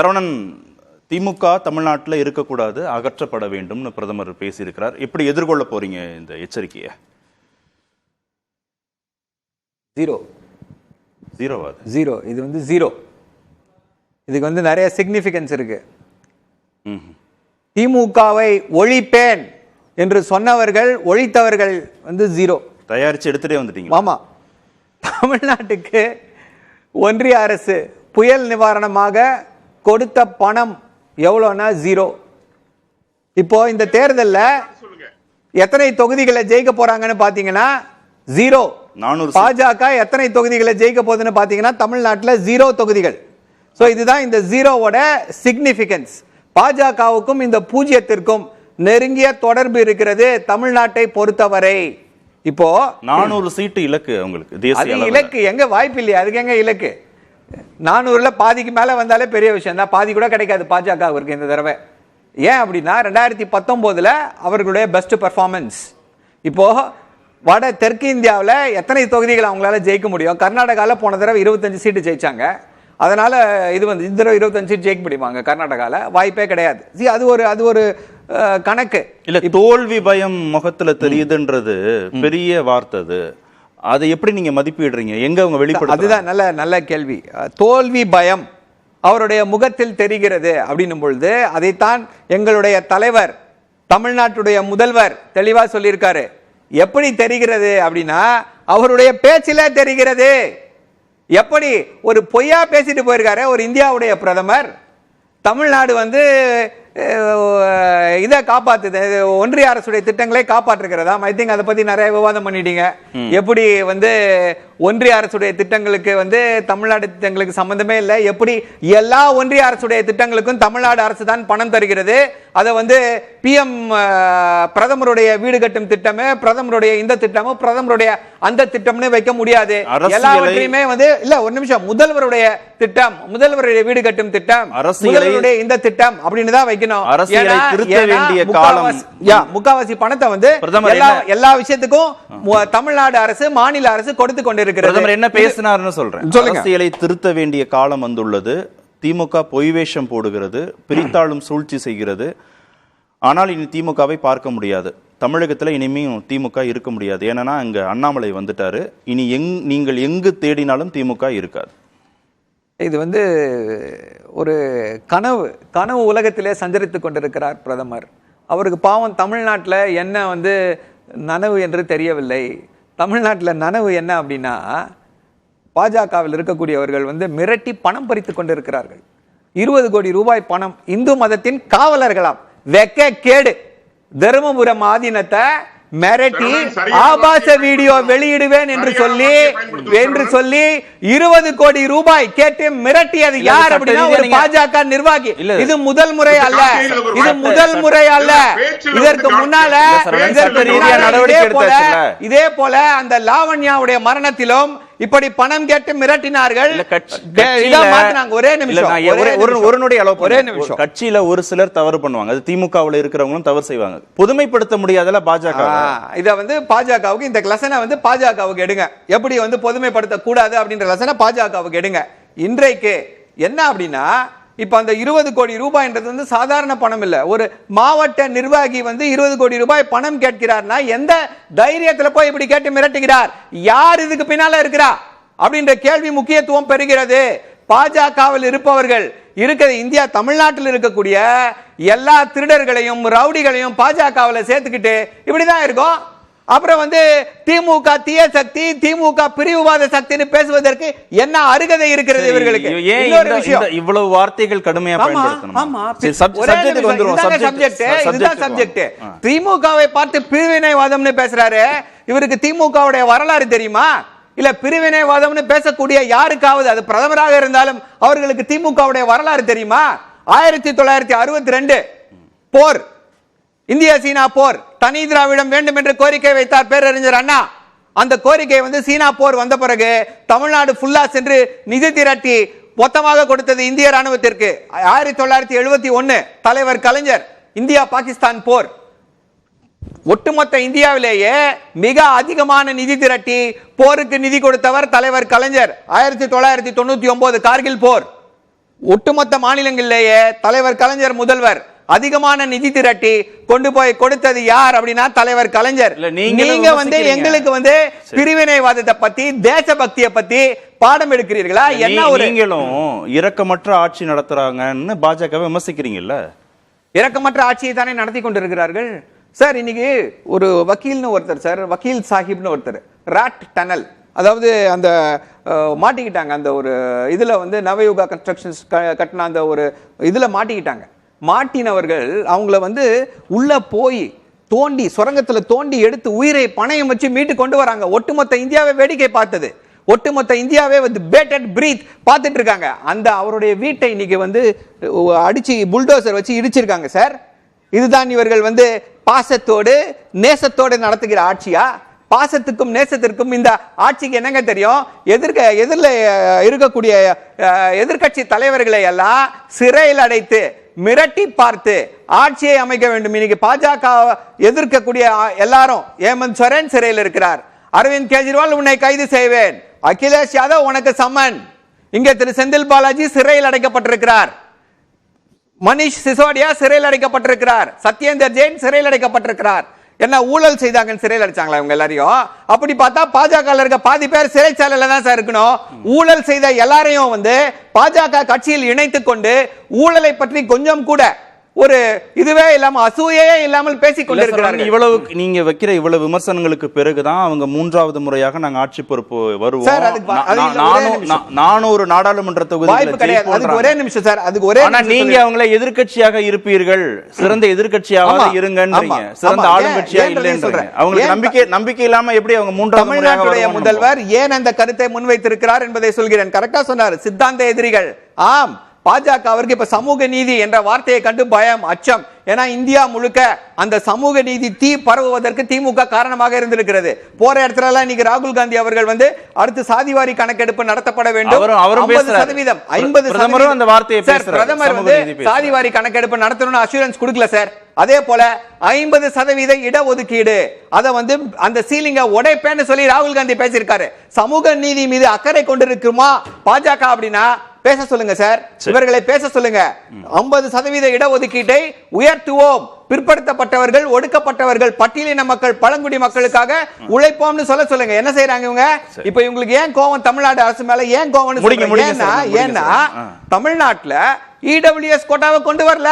சரவணன், திமுக தமிழ்நாட்டில் இருக்கக்கூடாது, அகற்றப்பட வேண்டும்னு பிரதமர் பேசியிருக்கிறார். எப்படி எதிர்கொள்ள போறீங்க இந்த எச்சரிக்கையை? ஜீரோ. இது வந்து ஜீரோ. இதுக்கு வந்து நிறைய சிக்னிஃபிகன்ஸ் இருக்கு. திமுகவை ஒழிப்பேன் என்று சொன்னவர்கள், ஒழித்தவர்கள் வந்து ஜீரோ. தயாரிச்சு எடுத்துட்டே வந்துட்டீங்க. ஆமா. தமிழ்நாட்டுக்கு ஒன்றிய அரசு புயல் நிவாரணமாக கொடுத்த பணம் எவ்வளோனா ஜீரோ. இப்போ இந்த தேர்தலில் எத்தனை தொகுதிகளை ஜெயிக்க போறாங்கன்னு பாத்தீங்கன்னா ஜீரோ. பாஜக எத்தனை தொகுதிகளை ஜெயிக்க போகுதுன்னு பாத்தீங்கன்னா தமிழ்நாட்டில் 0 தொகுதிகள். சோ இதுதான் இந்த ஜீரோவோட சிக்னிஃபிகன்ஸ். பாஜகவுக்கும் இந்த பூஜ்ஜியத்திற்கும் நெருங்கிய தொடர்பு இருக்கிறது தமிழ்நாட்டை பொறுத்தவரை. இப்போ 400 சீட்டு இலக்கு உங்களுக்கு. இலக்கு எங்க வாய்ப்பு இல்லையா? அதுக்கு எங்க இலக்கு? 400ல பாதிக்கு மேல வந்தாலே பெரிய விஷயம் தான். பாதி கூட கிடைக்காது பாஜகவிற்கு இந்த தடவை. ஏன் அப்படின்னா 2019 அவர்களுடைய பெஸ்ட் பெர்ஃபார்மன்ஸ். இப்போ வட தெற்கு இந்தியாவில் எத்தனை தொகுதிகள் அவங்களால ஜெயிக்க முடியும்? கர்நாடகாவில் போன தடவை 25 சீட்டு ஜெயிச்சாங்க. அதனால இது வந்து இந்த தடவை 25 சீட் ஜெயிக்க முடியுமாங்க? கர்நாடகாவில் வாய்ப்பே கிடையாது. அது ஒரு கணக்கு இல்ல. தோல்வி பயம் முகத்துல தெரியுதுன்றது பெரிய வார்த்தை. அதை எப்படி நீங்க மதிப்பிடுறீங்க? எங்க அவங்க வெளிப்படுத்த? அதுதான் நல்ல கேள்வி. தோல்வி பயம் அவருடைய முகத்தில் தெரிகிறது அப்படின்னும் பொழுது அதைத்தான் எங்களுடைய தலைவர், தமிழ்நாட்டுடைய முதல்வர் தெளிவா சொல்லியிருக்காரு. எப்படி தெரிகிறது அப்படின்னா அவருடைய பேச்சில தெரிகிறது. எப்படி ஒரு பொய்யா பேசிட்டு போயிருக்காரு ஒரு இந்தியாவுடைய பிரதமர். தமிழ்நாடு வந்து இதை காப்பாத்துது, ஒன்றிய அரசுடைய திட்டங்களை காப்பாற்றுகிறதா? ஐ திங்க் அதை பத்தி நிறைய விவாதம் பண்ணிட்டீங்க. எப்படி வந்து ஒன்றிய அரசுடைய திட்டங்களுக்கு வந்து தமிழ்நாடு திட்டங்களுக்கு சம்பந்தமே இல்லை. எப்படி எல்லா ஒன்றிய அரசுடைய திட்டங்களுக்கும் தமிழ்நாடு அரசு தான் பணம் தருகிறது. அதை வந்து பிஎம் பிரதமருடைய வீடு கட்டும் திட்டமே, பிரதமருடைய இந்த திட்டமும், பிரதமருடைய அந்த திட்டம்னு வைக்க முடியாது. எல்லாவற்றையுமே வந்து இல்ல, ஒரு நிமிஷம், முதல்வருடைய திட்டம், முதல்வருடைய வீடு கட்டும் திட்டம், முதல்வருடைய இந்த திட்டம் அப்படின்னு தான் வைக்கணும். முக்காவாசி பணத்தை வந்து எல்லா விஷயத்துக்கும் தமிழ்நாடு அரசு, மாநில அரசு கொடுத்து கொண்டிருக்கிறது. பிரதமர் என்ன பேசினார்னு சொல்றேன். அரசியலை திருத்த வேண்டிய காலம் வந்துள்ளது. திமுக பொய் வேஷம் போடுகிறது, பிரித்தாளும் சூழ்ச்சி செய்கிறது. ஆனால் இனி திமுகவை பார்க்க முடியாது. தமிழகத்தில் இனிமேல் திமுக இருக்க முடியாது. ஏன்னா அங்க அண்ணாமலை வந்துட்டாரு. இனி நீங்கள் எங்கு தேடினாலும் திமுக இருக்காது. இது வந்து ஒரு கனவு உலகத்திலே சஞ்சரித்துக் கொண்டிருக்கிறார் பிரதமர். அவருக்கு பாவம் தமிழ்நாட்டில் என்ன வந்து நனவு என்று தெரியவில்லை. தமிழ்நாட்டில் நனவு என்ன அப்படின்னா பாஜகவில் இருக்கக்கூடியவர்கள் வந்து மிரட்டி பணம் பறித்து கொண்டிருக்கிறார்கள். 20 கோடி ரூபாய் பணம். இந்து மதத்தின் காவலர்களாம். வெக்க கேடு. தருமபுரம் ஆதீனத்தை மிரட்டி ஆபாச வீடியோ வெளியிடுவேன் என்று சொல்லி 20 கோடி ரூபாய் கேட்டு மிரட்டியது யார் அப்படின்னா ஒரு பாஜக நிர்வாகி. இது முதல் முறை அல்ல. இதற்கு முன்னால இதே போல அந்த லாவண்யாவுடைய மரணத்திலும் இப்படி பணம் கேட்டு மிரட்டினார்கள். ஒரே நிமிஷம். கட்சியில ஒரு சிலர் தவறு பண்ணுவாங்க. அது திமுகவில் இருக்கிறவங்களும் தவறு செய்வாங்க. பொதுமைப்படுத்த முடியாதல பாஜக. இத வந்து பாஜகவுக்கு இந்த லெசனை வந்து பாஜகவுக்கு எடுங்க. எப்படி வந்து பொதுமைப்படுத்த கூடாது அப்படின்ற லெசனை பாஜகவுக்கு எடுங்க. இன்றைக்கு என்ன அப்படின்னா இப்ப அந்த 20 கோடி ரூபாய்ன்றது வந்து சாதாரண பணம் இல்ல. ஒரு மாவட்ட நிர்வாகி வந்து 20 கோடி ரூபாய் பணம் கேட்கிறார்னா எந்த தைரியத்துல போய் இப்படி கேட்டு மிரட்டுகிறார்? யார் இதுக்கு பின்னால இருக்கிறா அப்படின்ற கேள்வி முக்கியத்துவம் பெறுகிறது. பாஜகவில் இருப்பவர்கள் இந்தியா தமிழ்நாட்டில் இருக்கக்கூடிய எல்லா திருடர்களையும் ரவுடிகளையும் பாஜகவில் சேர்த்துக்கிட்டு இப்படிதான் இருக்கும். அப்புறம் வந்து திமுக தீய சக்தி, திமுக பிரிவுவாத சக்தின்னு பேசுவதற்கு என்ன அருகதை இருக்கிறது இவர்களுக்கு? இவ்வளவு வார்த்தைகள் கடுமையா திமுகவை பார்த்து பிரிவினைவாதம்னு பேசுறாரு. இவருக்கு திமுகவுடைய வரலாறு தெரியுமா? இல்ல பிரிவினைவாதம்னு பேசக்கூடிய யாருக்காவது, அது பிரதமராக இருந்தாலும் அவர்களுக்கு திமுகவுடைய வரலாறு தெரியுமா? 1962 போர், இந்திய சீனா போர், தனி திராவிடம் வேண்டும் என்று கோரிக்கை வைத்தார் பேரறிஞர் அண்ணா. அந்த கோரிக்கை வந்து சீனா போர் வந்த பிறகு தமிழ்நாடு ஃபுல்லா சென்று நிதி திரட்டி மொத்தமாக கொடுத்தது இந்திய ராணுவத்திற்கு. 1971 தலைவர் கலைஞர் இந்தியா பாகிஸ்தான் போர். ஒட்டுமொத்த இந்தியாவிலேயே மிக அதிகமான நிதி திரட்டி போருக்கு நிதி கொடுத்தவர் தலைவர் கலைஞர். 1999 கார்கில் போர். ஒட்டுமொத்த மாநிலங்களிலேயே தலைவர் கலைஞர் முதல்வர் அதிகமான நிதி திரட்டி கொண்டு போய் கொடுத்தது யார் அப்படின்னா தலைவர் கலைஞர். நீங்க வந்து எங்களுக்கு வந்து பிரிவினைவாதத்தை பத்தி தேசபக்தியை பத்தி பாடம் எடுக்கிறீர்களா? என்ன ஒரு நீங்களும் இரக்கமற்ற ஆட்சி நடத்துறாங்கன்னு பாஜக விமர்சிக்கிறீங்கல்ல? இரக்கமற்ற ஆட்சியை தானே நடத்தி கொண்டிருக்கிறார்கள் சார். இன்னைக்கு ஒரு வக்கீல்னு ஒருத்தர் சார், வக்கீல் சாஹிப்னு ஒருத்தர் ராட் டனல், அதாவது அந்த மாட்டிக்கிட்டாங்க அந்த ஒரு இதுல வந்து நவயுகா கன்ஸ்ட்ரக்ஷன்ஸ் கட்டின அந்த ஒரு இதுல மாட்டிக்கிட்டாங்க. மாட்டினவர்கள் அவங்கள வந்து உள்ள போய் தோண்டி சுரங்கத்துல தோண்டி எடுத்து உயிரை பணயம் வச்சு மீட்டு கொண்டு வராங்க. ஒட்டுமொத்த இந்தியாவை வேடிக்கை பார்த்தது, ஒட்டுமொத்த இந்தியாவே வந்து பேட்டட் பிரீத் பார்த்துட்டு இருக்காங்க. அந்த அவருடைய வீட்டை இன்னைக்கு வந்து அடிச்சு புல்டோசர் வச்சு இடிச்சிருக்காங்க சார். இதுதான் இவர்கள் வந்து பாசத்தோடு நேசத்தோடு நடத்துகிற ஆட்சியா? பாசத்துக்கும் நேசத்திற்கும் இந்த ஆட்சிக்கு என்னங்க தெரியும்? எதிரில் இருக்கக்கூடிய எதிர்கட்சி தலைவர்களை எல்லாம் சிறையில் அடைத்து மிரட்டி பார்த்து ஆட்சியை அமைக்க வேண்டும். இன்னைக்கு பாஜக எதிர்க்கக்கூடிய எல்லாரும், ஹேமந்த் சோரன் சிறையில் இருக்கிறார், அரவிந்த் கெஜ்ரிவால் உன்னை கைது செய்வேன், அகிலேஷ் யாதவ் உனக்கு சம்மன், இங்க திரு செந்தில் பாலாஜி சிறையில் அடைக்கப்பட்டிருக்கிறார், மனிஷ் சிசோடியா சிறையில் அடைக்கப்பட்டிருக்கிறார், சத்யேந்தர் ஜெயின் சிறையில் அடைக்கப்பட்டிருக்கிறார். என்ன ஊழல் செய்தாங்கன்னு சிறையில் அடைச்சாங்களா இவங்க எல்லாரையும்? அப்படி பார்த்தா பாஜக இருக்க பாதி பேர் சிறைச்சாலையில தான் சார் இருக்கணும். ஊழல் செய்த எல்லாரையும் வந்து பாஜக கட்சியில் இணைத்துக் கொண்டு ஊழலை பற்றி கொஞ்சம் கூட ஒரு இதுவே இல்லாம அசூயே இல்லாமல் பேசிக் கொண்டிருக்கிறார்கள். இவ்வளவு நீங்க வைக்கிற இவ்வளவு விமர்சனங்களுக்கு பிறகுதான் அவங்க மூன்றாவது முறையாக நாங்க ஆட்சி பொறுப்பு வருவோம். 400 நாடாளுமன்ற தொகுதி ஒரே நிமிஷம் சார், அதுக்கு ஒரே நீங்க அவங்கள எதிர்க்கட்சியாக இருப்பீர்கள், சிறந்த எதிர்க்கட்சியாக இருங்கன்றீங்க, சிறந்த ஆளுங்கட்சியா இல்லைன்றீங்க. அவங்களுக்கு நம்பிக்கை இல்லாம எப்படி அவங்க மூன்றாவது தமிழ்நாட்டுடைய முதல்வர் ஏன் அந்த கருத்தை முன்வைத்திருக்கிறார் என்பதை சொல்கிறேன். கரெக்டா சொன்னார். சித்தாந்த எதிரிகள். ஆம், பாஜக அவருக்கு இப்ப சமூக நீதி என்ற வார்த்தையை கண்டு பயம், அச்சம். ஏன்னா இந்தியா முழுக்க அந்த சமூக நீதி தீ பரவுவதற்கு திமுக காரணமாக இருந்திருக்கிறது. போற இடத்துல எல்லாம் இன்னைக்கு ராகுல் காந்தி அவர்கள் வந்து அடுத்து சாதிவாரி கணக்கெடுப்பு நடத்தப்பட வேண்டும், 50%, 50% அந்த வார்த்தையை பேசுறார். பிரதமர் வந்து சாதிவாரி கணக்கெடுப்பு நடத்தணும்னு அஷூரன்ஸ் கொடுக்கல சார். அதே போல 50% இடஒதுக்கீடு, அதை வந்து அந்த சீலிங்க உடைப்பேன்னு சொல்லி ராகுல் காந்தி பேசியிருக்காரு. சமூக நீதி மீது அக்கறை கொண்டிருக்குமா பாஜக அப்படின்னா பேச சொல்லுங்க சார், இவர்களை பேச சொல்லுங்க. 50% இடஒதுக்கீட்டை உயர்த்துவோம், பிற்படுத்தப்பட்டவர்கள், ஒடுக்கப்பட்டவர்கள், பட்டியலின மக்கள், பழங்குடி மக்களுக்காக உழைப்போம்னு சொல்லுங்க. என்ன செய்யறாங்க இவங்க? இப்ப இவங்களுக்கு ஏன் கோவம் தமிழ்நாடு அரசு மேல? ஏன் கோவம்? ஏன்னா தமிழ்நாட்டுல இடபிள்யூஎஸ் கோட்டாவை கொண்டு வரல,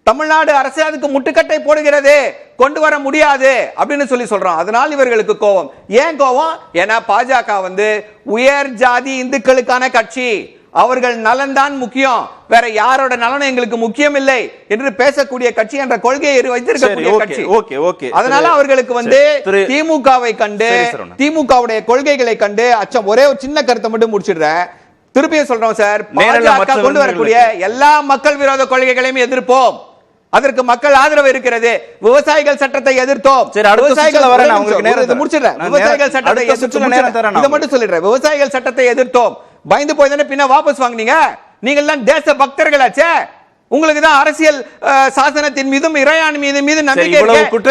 தமிழ்நாடு அரசு அதுக்கு முட்டுக்கட்டை போடுகிறது, கொண்டு வர முடியாது அப்படின்னு சொல்றோம். அதனால் இவர்களுக்கு கோபம். ஏன் கோபம்? ஏன்னா பாஜக வந்து உயர் ஜாதி இந்துக்களுக்கான கட்சி, அவர்கள் நலன் தான் முக்கியம், வேற யாரோட நலனும் எங்களுக்கு முக்கியம் இல்லை என்று பேசக்கூடிய கட்சி என்ற கொள்கையை வைத்திருக்கக்கூடிய கட்சி. அதனால அவர்களுக்கு வந்து திமுகவை கண்டு, திமுகவுடைய கொள்கைகளை கண்டு அச்சம். ஒரே ஒரு சின்ன கருத்தை மட்டும் முடிச்சிடுறேன், திருப்பியும் சொல்றோம் சார். பாஜக கொண்டு வரக்கூடிய எல்லா மக்கள் விரோத கொள்கைகளையும் எதிர்ப்போம், அதற்கு மக்கள் ஆதரவு இருக்கிறது. விவசாயிகள் சட்டத்தை எதிர்த்தோம். விவசாயிகள் சட்டத்தை எதிர்த்தோம். பயந்து போய் தானே பின்ன வாபஸ் வாங்குனீங்க. நீங்க எல்லாம் தேச பக்தர்களாச்சே. உங்களுக்கு தான் அரசியல் சாசனத்தின் மீதும் இறையாண்மை மீது நம்பிக்கை இருக்கு.